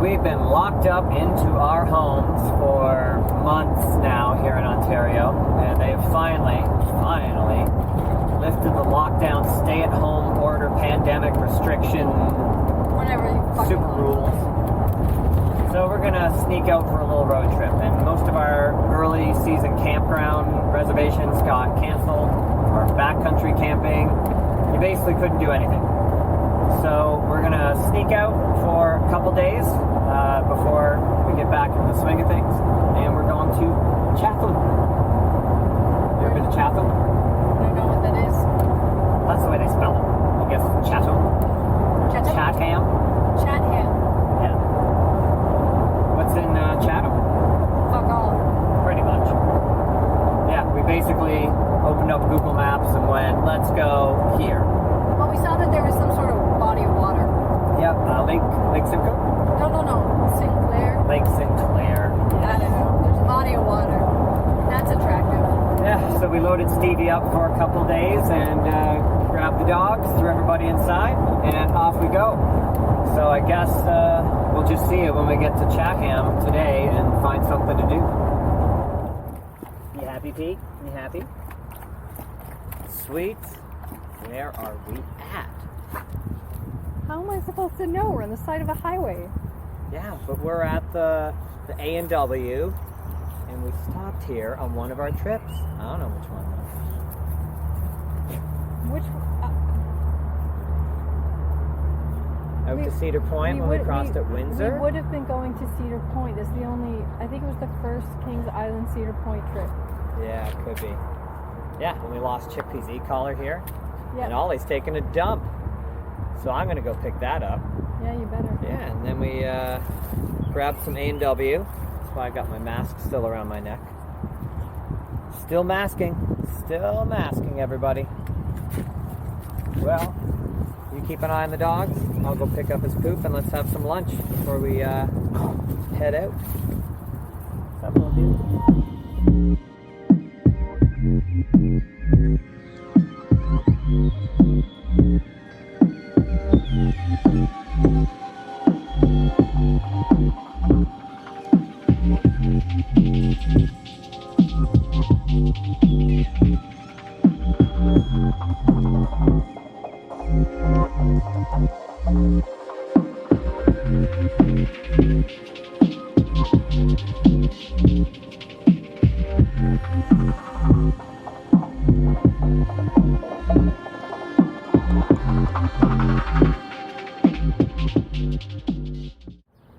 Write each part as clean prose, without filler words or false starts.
we've been locked up into our homes for months now here in Ontario, and they've finally lifted the lockdown, stay-at-home order, pandemic restriction, whatever super rules. So we're gonna sneak out for a little road trip, and most of our early season campground reservations got canceled, or backcountry camping. You basically couldn't do anything. So we're gonna sneak out for a couple days before we get back in the swing of things, and we're going to Chatham. You ever been to Chatham? I don't know what that is. That's the way they spell it. I guess Chatham. Chatham? Chatham. Chatham. Yeah. What's in Chatham? Fuck all. Pretty much. Yeah, we basically opened up Google Maps and went, let's go here. Well, we saw that there was some sort of body of water. Yep, Lake Simcoe? No. Sinclair. Lake Sinclair. I don't know. There's a body of water. That's attractive. Yeah, so we loaded Stevie up for a couple days and grabbed the dogs, threw everybody inside, and off we go. So I guess we'll just see it when we get to Chatham today and find something to do. You happy, Pete? You happy? Sweet. Where are we at? How am I supposed to know? We're on the side of a highway. Yeah, but we're at the A&W, and we stopped here on one of our trips. I don't know which one though. Which Out to Cedar Point when we crossed at Windsor. We would have been going to Cedar Point. That's the only, I think it was the first Kings Island Cedar Point trip. Yeah, it could be. Yeah, and we lost Chippy's e-collar here. Yep. And Ollie's taking a dump. So I'm going to go pick that up. Yeah, you better. Yeah, and then we grabbed some A&W. That's why I got my mask still around my neck. Still masking, everybody. Well, you keep an eye on the dogs. I'll go pick up his poop and let's have some lunch before we head out. What's up, little dude?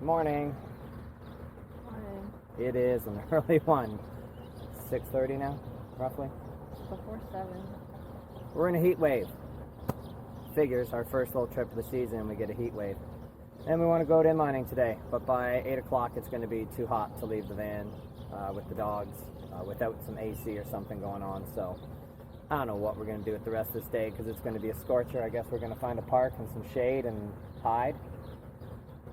Morning. It is an early one. 6:30 now, roughly. Before 7. We're in a heat wave. Figures our first little trip of the season, we get a heat wave. And we want to go to mining today, but by 8 o'clock it's going to be too hot to leave the van with the dogs without some AC or something going on. So I don't know what we're going to do with the rest of this day because it's going to be a scorcher. I guess we're going to find a park and some shade and hide.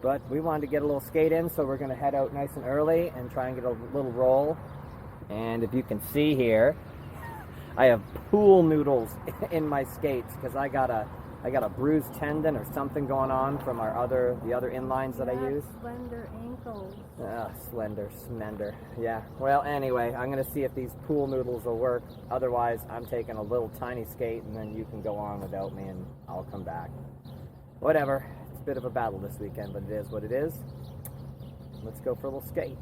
But we wanted to get a little skate in, so we're going to head out nice and early and try and get a little roll. And if you can see here, I have pool noodles in my skates because I got a bruised tendon or something going on from the other inlines that I use. Slender ankles. Slender. Yeah. Well, anyway, I'm going to see if these pool noodles will work. Otherwise, I'm taking a little tiny skate, and then you can go on without me, and I'll come back. Whatever. It's a bit of a battle this weekend, but it is what it is. Let's go for a little skate.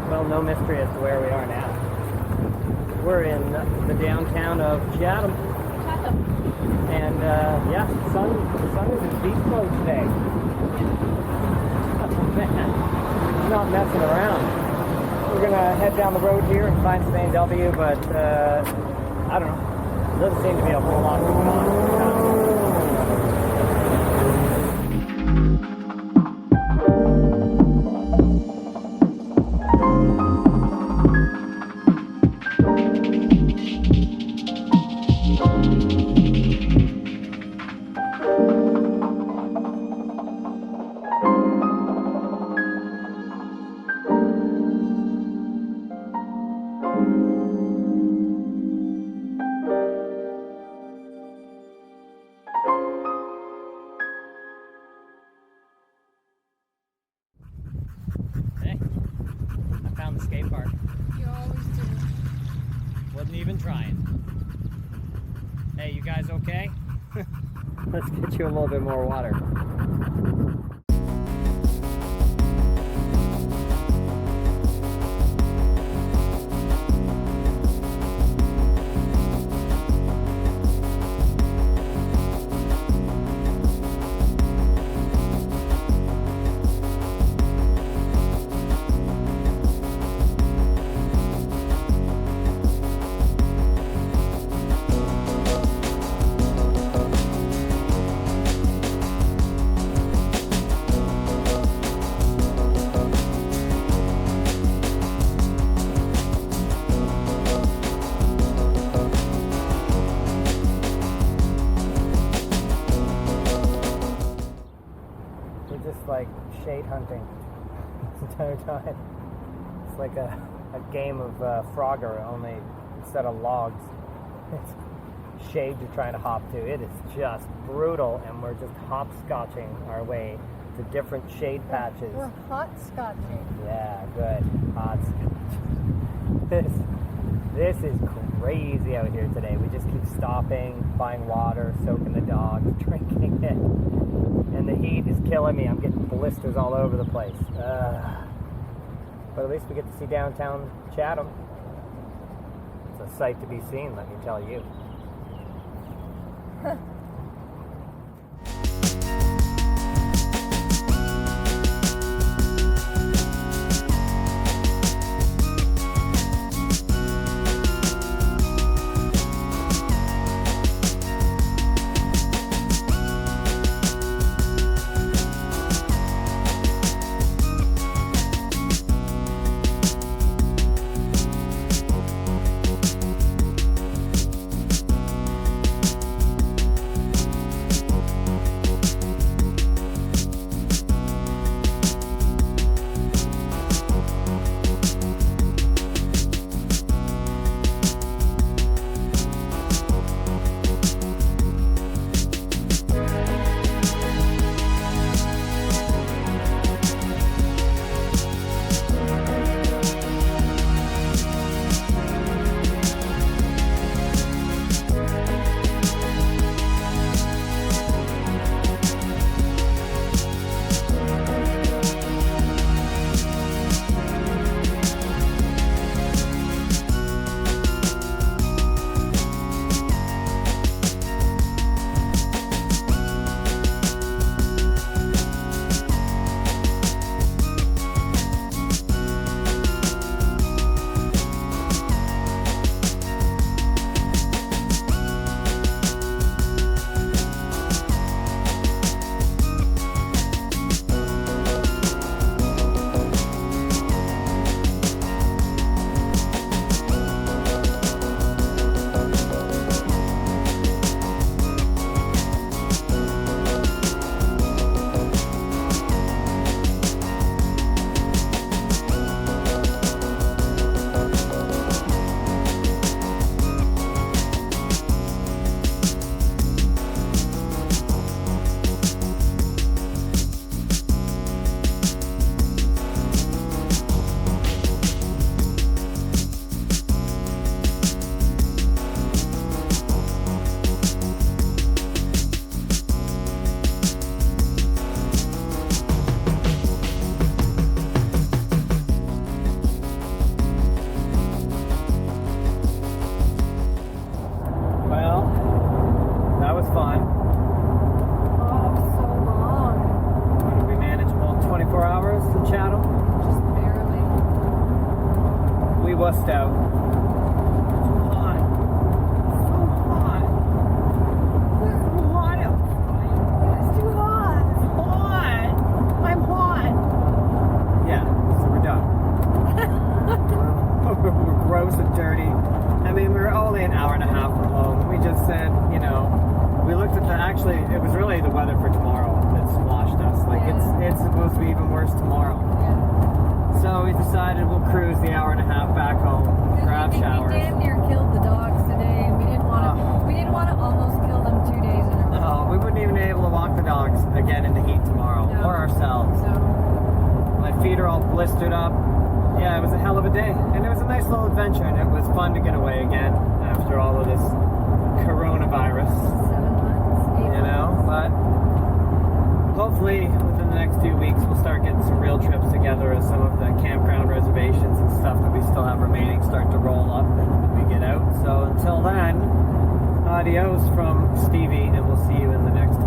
Well, no mystery as to where we are now. We're in the downtown of Chatham. And yeah, the sun is in beast mode today. Man, it's not messing around. We're gonna head down the road here and find some A&W, but I don't know. There doesn't seem to be a whole lot going on. Wasn't even trying. Hey, you guys okay? Let's get you a little bit more water. Like shade hunting this entire time. It's like a game of Frogger, only instead of logs, it's shade you're trying to hop to. It is just brutal, and we're just hopscotching our way to different shade patches. We're hot-scotching. Yeah, good. Hopscotch. This is crazy out here today. We just keep stopping, buying water, soaking the dogs, drinking it. And the heat is killing me. I'm getting blisters all over the place. But at least we get to see downtown Chatham. It's a sight to be seen, let me tell you. bust out. It's hot. So hot. It's hot outside. It's too hot. It's hot. I'm hot. Yeah, so we're done. We're gross and dirty. I mean, we were only an hour and a half from home. We just said, you know, we looked at the, actually, it was really the weather for tomorrow that squashed us. Like, it's supposed to be even worse tomorrow. Yeah. So we decided we'll cruise the hour and a half back home, grab showers. We damn near killed the dogs today, and we didn't want to almost kill them 2 days in a row. No, we wouldn't even be able to walk the dogs again in the heat tomorrow, or ourselves. So. My feet are all blistered up. yeah, it was a hell of a day, and it was a nice little adventure, and it was fun to get away again after all of this coronavirus. 7 months. 8 You know, but hopefully within the next few weeks we'll start getting some real trips together as some of the campground reservations and stuff that we still have remaining start to roll up and we get out. So until then, adios from Stevie, and we'll see you in the next